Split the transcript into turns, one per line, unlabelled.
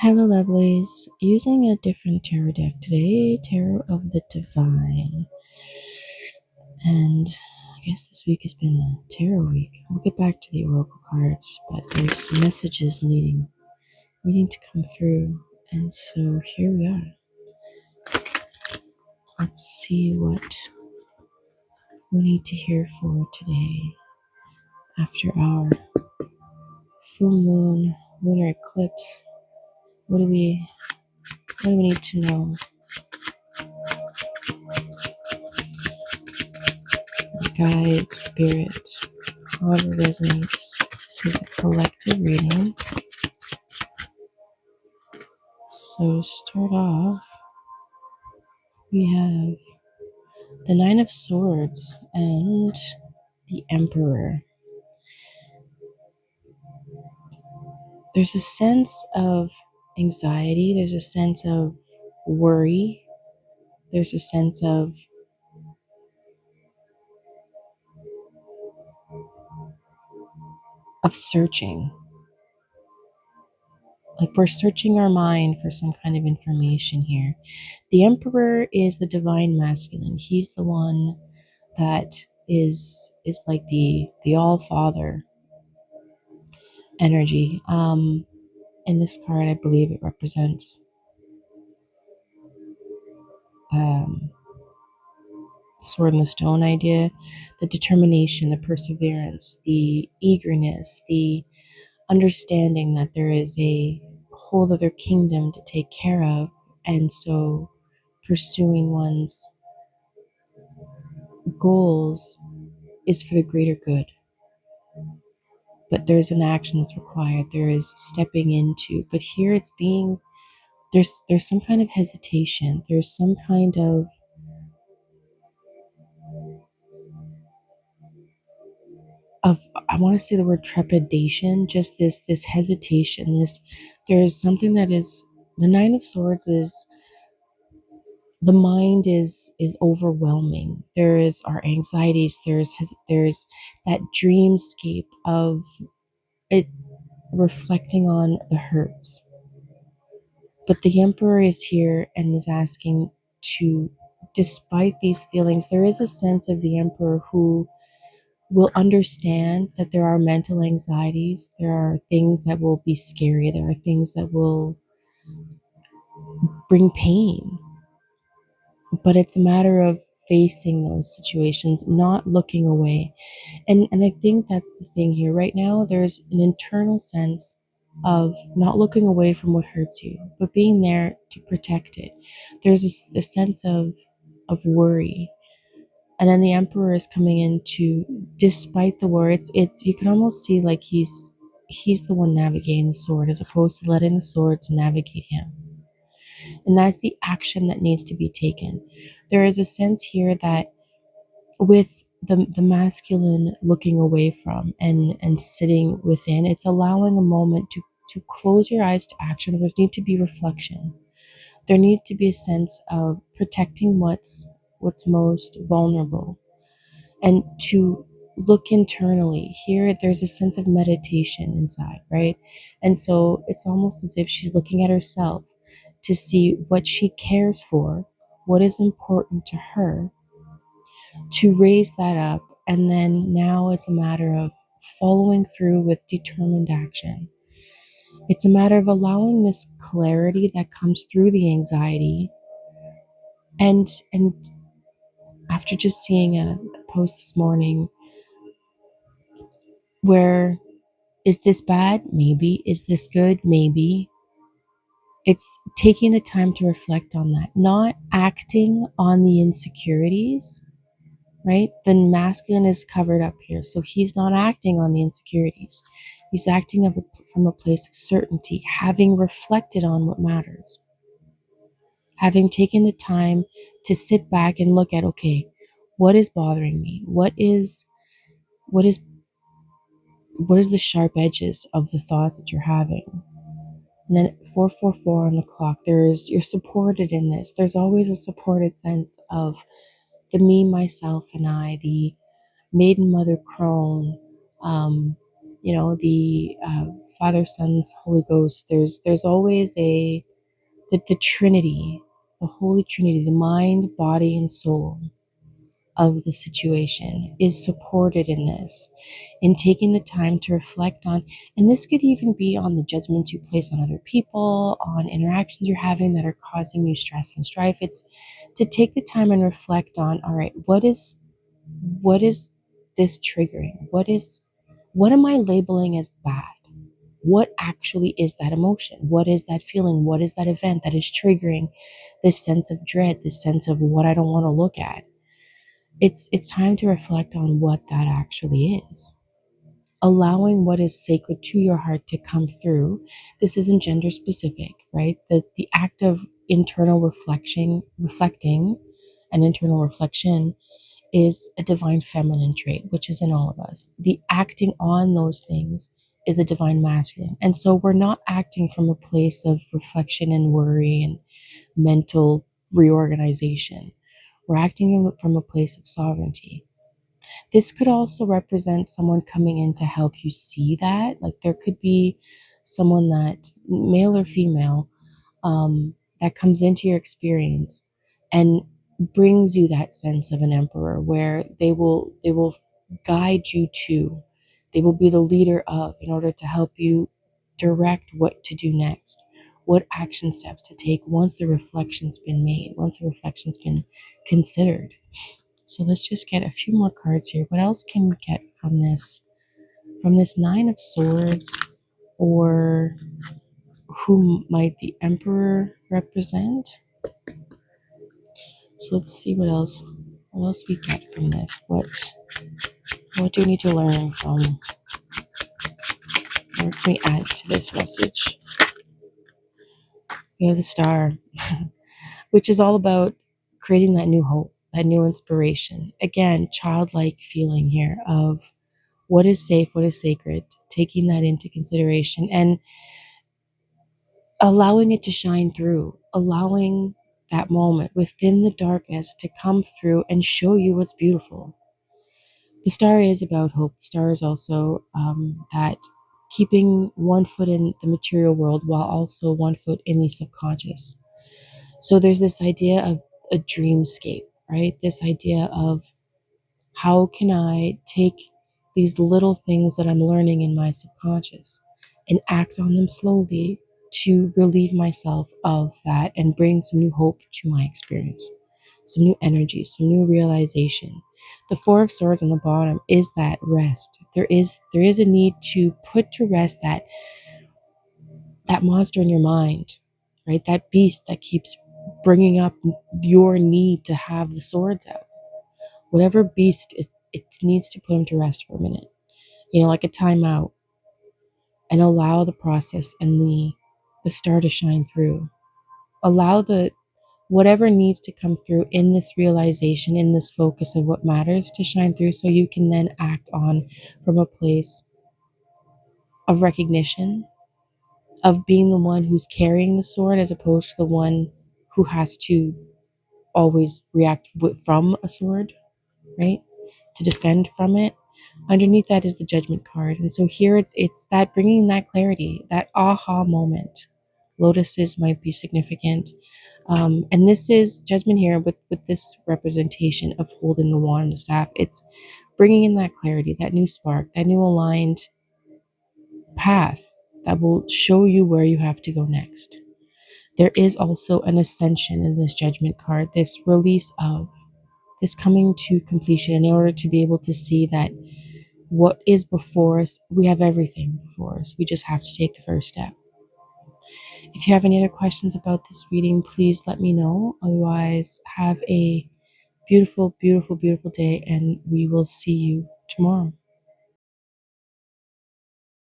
Hello, lovelies. Using a different tarot deck today, Tarot of the Divine. And I guess this week has been a tarot week. We'll get back to the oracle cards, but there's messages needing to come through. And so here we are. Let's see what we need to hear for today after our full moon lunar eclipse. What do we need to know? Guide, spirit, however resonates. This is a collective reading. So to start off, we have the Nine of Swords and the Emperor. There's a sense of anxiety, there's a sense of worry, there's a sense of searching. Like we're searching our mind for some kind of information here. The Emperor is the divine masculine. He's the one that is like the all father energy. In this card, I believe it represents sword and the stone idea, the determination, the perseverance, the eagerness, the understanding that there is a whole other kingdom to take care of, and so pursuing one's goals is for the greater good. But there's an action that's required, there is stepping into, but here it's being there's some kind of hesitation, there's some kind of I want to say the word trepidation, just this hesitation, there's something that is the Nine of Swords is the mind is overwhelming. There is our anxieties, there's that dreamscape of it reflecting on the hurts. But the Emperor is here and is asking to, despite these feelings, there is a sense of the Emperor who will understand that there are mental anxieties, there are things that will be scary, there are things that will bring pain. But it's a matter of facing those situations, not looking away. And I think that's the thing here. Right now, there's an internal sense of not looking away from what hurts you, but being there to protect it. There's a sense of worry. And then the Emperor is coming in to, despite the war, it's you can almost see like he's the one navigating the sword as opposed to letting the swords navigate him. And that's the action that needs to be taken. There is a sense here that with the masculine looking away from and sitting within, it's allowing a moment to close your eyes to action. There needs to be reflection. There needs to be a sense of protecting what's most vulnerable, and to look internally. Here there's a sense of meditation inside, right? And so it's almost as if she's looking at herself to see what she cares for, what is important to her, to raise that up. And then now it's a matter of following through with determined action. It's a matter of allowing this clarity that comes through the anxiety. And after just seeing a post this morning where, is this bad? Maybe. Is this good? Maybe. It's taking the time to reflect on that, not acting on the insecurities, right? The masculine is covered up here, so he's not acting on the insecurities. He's acting from a place of certainty, having reflected on what matters, having taken the time to sit back and look at, okay, what is bothering me? What is the sharp edges of the thoughts that you're having? And then 444 on the clock, you're supported in this. There's always a supported sense of the me, myself, and I, the maiden mother crone, the Father, Sons, Holy Ghost. There's always the Trinity, the Holy Trinity, the mind, body, and soul of the situation is supported in this, in taking the time to reflect on, and this could even be on the judgments you place on other people, on interactions you're having that are causing you stress and strife. It's to take the time and reflect on, all right, what is this triggering? What am I labeling as bad? What actually is that emotion? What is that feeling? What is that event that is triggering this sense of dread, this sense of what I don't want to look at? It's time to reflect on what that actually is. Allowing what is sacred to your heart to come through. This isn't gender specific, right? The act of reflecting and internal reflection is a divine feminine trait, which is in all of us. The acting on those things is a divine masculine. And so we're not acting from a place of reflection and worry and mental reorganization. We're acting from a place of sovereignty. This could also represent someone coming in to help you see that. Like there could be someone that, male or female, that comes into your experience and brings you that sense of an emperor, where they will guide you to, they will be the leader of, in order to help you direct what to do next, what action steps to take once the reflection's been made, once the reflection's been considered. So let's just get a few more cards here. What else can we get from this Nine of Swords? Or who might the Emperor represent? So let's see what else we get from this. What do we need to learn from? What can we add to this message? We have the Star, which is all about creating that new hope, that new inspiration. Again, childlike feeling here of what is safe, what is sacred, taking that into consideration and allowing it to shine through, allowing that moment within the darkness to come through and show you what's beautiful. The Star is about hope. The Star is also that keeping one foot in the material world while also one foot in the subconscious. So there's this idea of a dreamscape, right? This idea of, how can I take these little things that I'm learning in my subconscious and act on them slowly to relieve myself of that and bring some new hope to my experience, some new energy, some new realization. The Four of Swords on the bottom is that rest. There is a need to put to rest that monster in your mind, right? That beast that keeps bringing up your need to have the swords out. Whatever beast is, it needs to put him to rest for a minute, like a timeout, and allow the process and the star to shine through. Allow the whatever needs to come through in this realization, in this focus of what matters to shine through, so you can then act on from a place of recognition, of being the one who's carrying the sword as opposed to the one who has to always react from a sword, right? To defend from it. Underneath that is the Judgment card. And so here it's that bringing that clarity, that aha moment. Lotuses might be significant. And this is Judgment here with this representation of holding the wand, the staff. It's bringing in that clarity, that new spark, that new aligned path that will show you where you have to go next. There is also an ascension in this Judgment card, this release of, this coming to completion, in order to be able to see that what is before us, we have everything before us. We just have to take the first step. If you have any other questions about this reading, please let me know. Otherwise, have a beautiful, beautiful, beautiful day, and we will see you tomorrow.